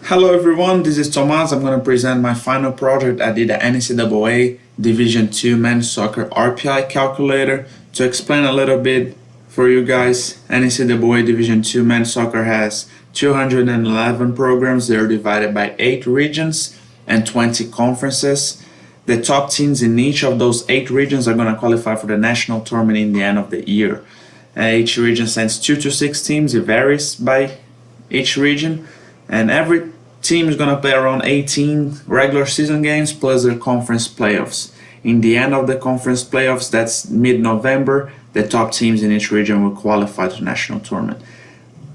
Hello everyone, this is Thomaz. I'm going to present my final project. I did the NCAA Division II Men's Soccer RPI Calculator. To explain a little bit for you guys, NCAA Division II Men's Soccer has 211 programs. They're divided by 8 regions and 20 conferences. The top teams in each of those 8 regions are going to qualify for the national tournament in the end of the year. Each region sends 2 to 6 teams. It varies by each region. And every team is going to play around 18 regular season games plus their conference playoffs. In the end of the conference playoffs, that's mid-November, the top teams in each region will qualify to the national tournament.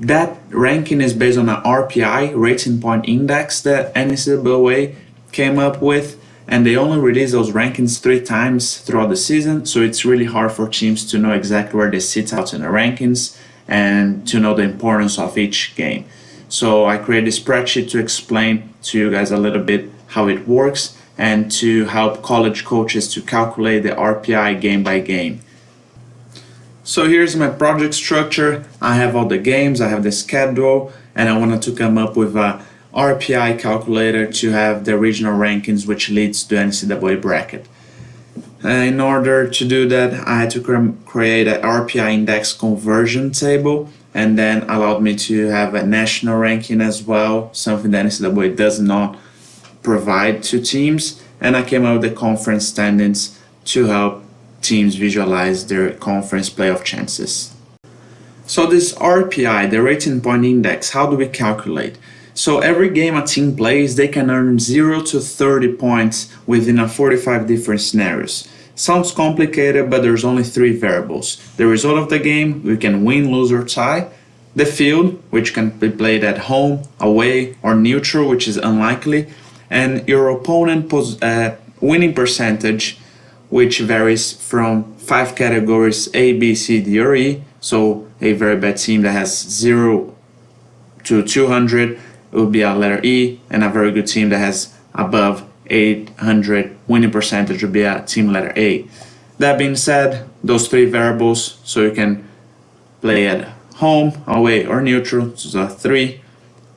That ranking is based on an RPI, rating point index, that NCAA came up with, and they only release those rankings 3 times throughout the season, so it's really hard for teams to know exactly where they sit out in the rankings and to know the importance of each game. So I created a spreadsheet to explain to you guys a little bit how it works and to help college coaches to calculate the RPI game by game. So here's my project structure. I have all the games, I have the schedule, and I wanted to come up with a RPI calculator to have the regional rankings, which leads to NCAA bracket. In order to do that, I had to create an RPI index conversion table, and then allowed me to have a national ranking as well, something that NCAA does not provide to teams. And I came up with the conference standings to help teams visualize their conference playoff chances. So this RPI, the rating point index, how do we calculate? So every game a team plays, they can earn 0 to 30 points within a 45 different scenarios. Sounds complicated, but there's only 3 variables. The result of the game, we can win, lose, or tie. The field, which can be played at home, away, or neutral, which is unlikely. And your opponent winning percentage, which varies from 5 categories, A, B, C, D, or E. So a very bad team that has 0 to 200 will be a letter E, and a very good team that has above 800 winning percentage would be a team letter A. That being said, those 3 variables, so you can play at home, away, or neutral, so 3,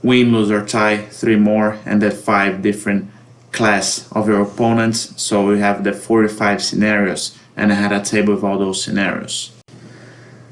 win, lose, or tie, 3 more, and then 5 different class of your opponents. So we have the 45 scenarios, and I had a table with all those scenarios.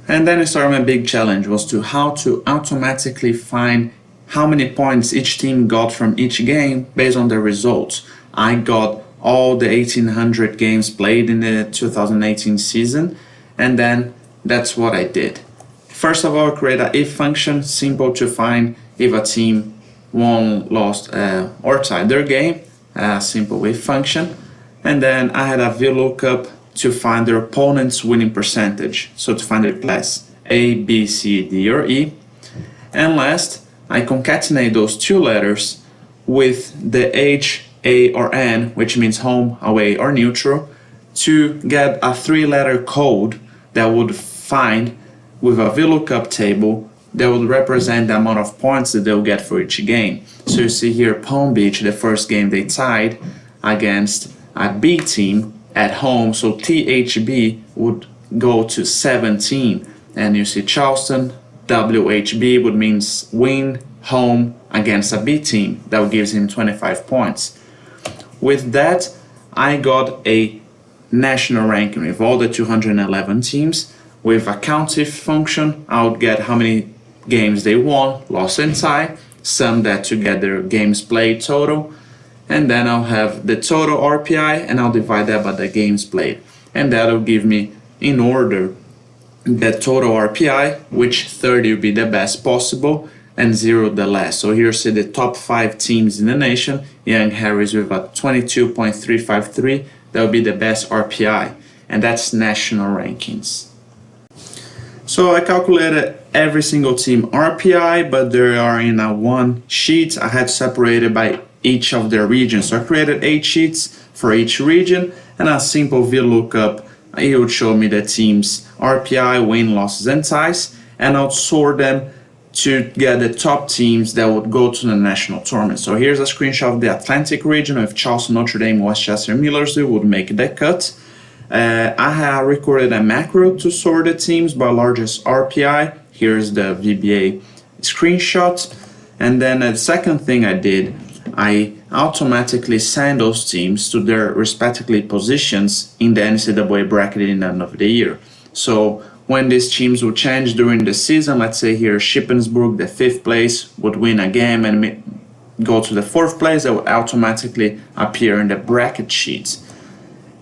And then I started my big challenge, was to how to automatically find how many points each team got from each game based on their results. I got all the 1800 games played in the 2018 season, and then that's what I did. First of all, create an if function, simple to find if a team won, lost, or tied their game, a simple if function. And then I had a VLOOKUP to find their opponent's winning percentage, so to find their class A, B, C, D, or E. And last, I concatenate those 2 letters with the H, A, or N, which means home, away, or neutral, to get a 3-letter code that would find with a VLOOKUP table that would represent the amount of points that they'll get for each game. So you see here Palm Beach, the first game they tied against a B team at home, so THB would go to 17. And you see Charleston, WHB would means win home against a B team. That gives him 25 points. With that, I got a national ranking with all the 211 teams. With a count if function, I would get how many games they won, lost, and tie, sum that to get their games played total, and then I'll have the total RPI and I'll divide that by the games played. And that'll give me, in order, the total RPI, which 30 will be the best possible and 0 the less. So here you see the top 5 teams in the nation. Young Harris with a 22.353, that will be the best RPI, and that's national rankings. So I calculated every single team RPI, but they are in a 1 sheet. I had separated by each of their regions. So I created 8 sheets for each region, and a simple VLOOKUP. It would show me the team's RPI, win, losses, and ties, and I'll sort them to get the top teams that would go to the national tournament. So here's a screenshot of the Atlantic region with Charleston, Notre Dame, Westchester, Millersville would make the cut. I have recorded a macro to sort the teams by largest RPI. Here's the VBA screenshot. And then the second thing I did, I automatically assigned those teams to their respectively positions in the NCAA bracket in the end of the year. So when these teams would change during the season, let's say here Shippensburg, the 5th place, would win a game and go to the 4th place, they would automatically appear in the bracket sheets.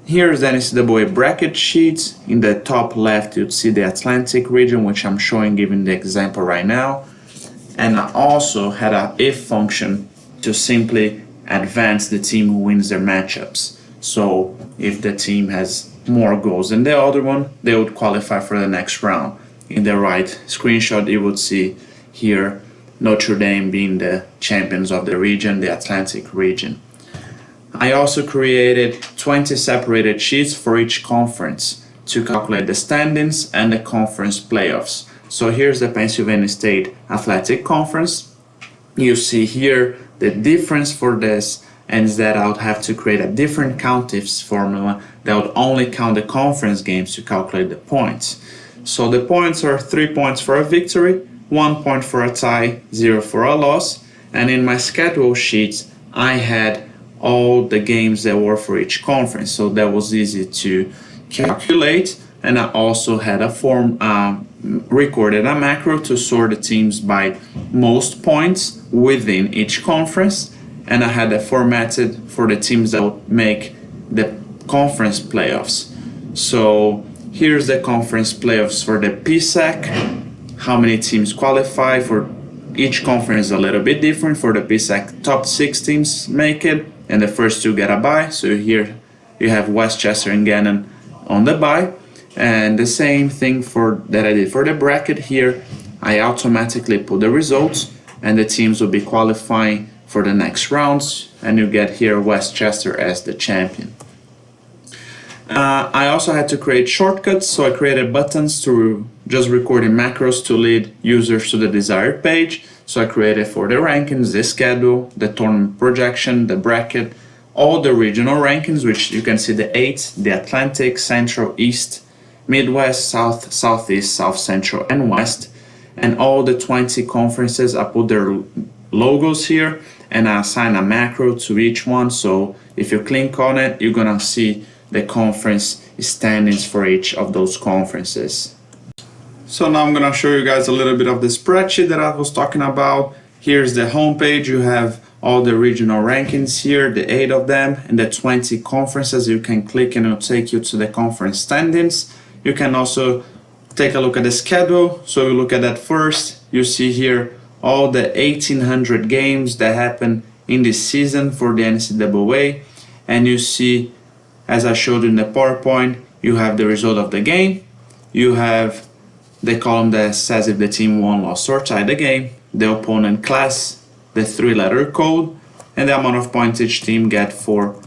Here's the NCAA bracket sheets. In the top left, you'd see the Atlantic region, which I'm showing given the example right now. And I also had an if function to simply advance the team who wins their matchups. So if the team has more goals than the other one, they would qualify for the next round. In the right screenshot, you would see here Notre Dame being the champions of the region, the Atlantic region. I also created 20 separated sheets for each conference to calculate the standings and the conference playoffs. So here's the Pennsylvania State Athletic Conference. You see here the difference for this, and is that I would have to create a different count-ifs formula that would only count the conference games to calculate the points. So the points are 3 points for a victory, 1 point for a tie, 0 for a loss. And in my schedule sheets, I had all the games that were for each conference, so that was easy to calculate. And I also had a recorded a macro to sort the teams by most points within each conference, and I had it formatted for the teams that would make the conference playoffs. So here's the conference playoffs for the PSAC. How many teams qualify for each conference is a little bit different. For the PSAC, top 6 teams make it, and the first 2 get a bye. So here you have Westchester and Gannon on the bye. And the same thing that I did for the bracket here, I automatically put the results and the teams will be qualifying for the next rounds, and you get here Westchester as the champion. I also had to create shortcuts, so I created buttons to just recording macros to lead users to the desired page. So I created for the rankings, the schedule, the tournament projection, the bracket, all the regional rankings, which you can see the 8, the Atlantic, Central, East, Midwest, South, Southeast, South Central, and West, and all the 20 conferences. I put their logos here and I assign a macro to each one. So if you click on it, you're gonna see the conference standings for each of those conferences. So now I'm gonna show you guys a little bit of the spreadsheet that I was talking about. Here's the home page. You have all the regional rankings here, the 8 of them, and the 20 conferences. You can click and it'll take you to the conference standings. You can also take a look at the schedule. So you look at that first. You see here all the 1,800 games that happen in this season for the NCAA. And you see, as I showed in the PowerPoint, you have the result of the game. You have the column that says if the team won, lost, or tied the game, the opponent class, the 3-letter code, and the amount of points each team get for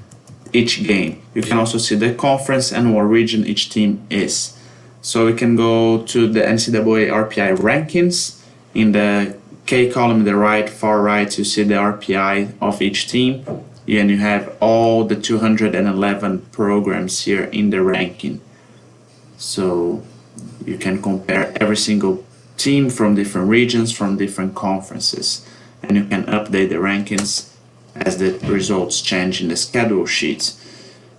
each game. You can also see the conference and what region each team is. So we can go to the NCAA RPI rankings. In the K column in the right, far right, you see the RPI of each team, and you have all the 211 programs here in the ranking. So you can compare every single team from different regions, from different conferences, and you can update the rankings as the results change in the schedule sheets.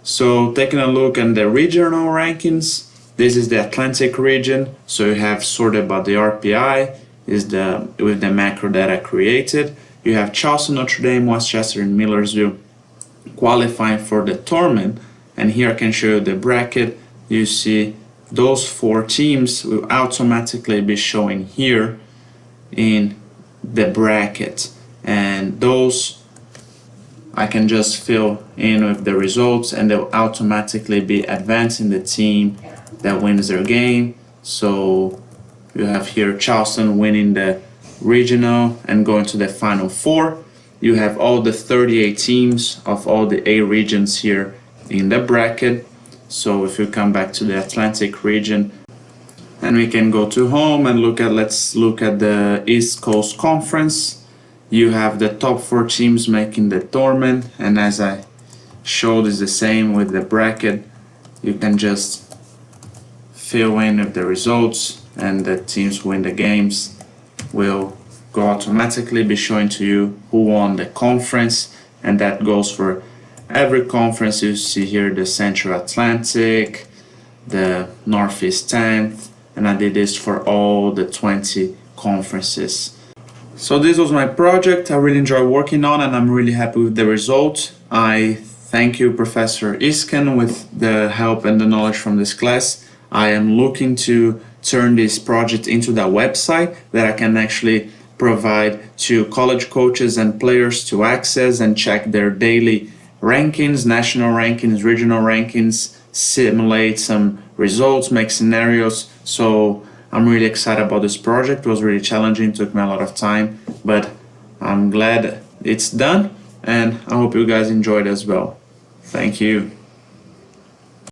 So taking a look at the regional rankings, this is the Atlantic region. So you have sorted by the RPI with the macro that I created. You have Charleston, Notre Dame, Westchester, and Millersville qualifying for the tournament. And here I can show you the bracket. You see those 4 teams will automatically be showing here in the bracket, and those I can just fill in with the results and they'll automatically be advancing the team that wins their game. So you have here Charleston winning the regional and going to the final 4. You have all the 38 teams of all the 8 regions here in the bracket. So if you come back to the Atlantic region, and we can go to home and let's look at the East Coast Conference. You have the top 4 teams making the tournament, and as I showed is the same with the bracket. You can just fill in with the results, and the teams who win the games will go automatically be showing to you who won the conference, and that goes for every conference. You see here the Central Atlantic, the Northeast 10th, and I did this for all the 20 conferences. So this was my project. I really enjoy working on, and I'm really happy with the result. I thank you, Professor Isken, with the help and the knowledge from this class. I am looking to turn this project into that website that I can actually provide to college coaches and players to access and check their daily rankings, national rankings, regional rankings, simulate some results, make scenarios. So I'm really excited about this project. It was really challenging, took me a lot of time, but I'm glad it's done, and I hope you guys enjoyed as well. Thank you.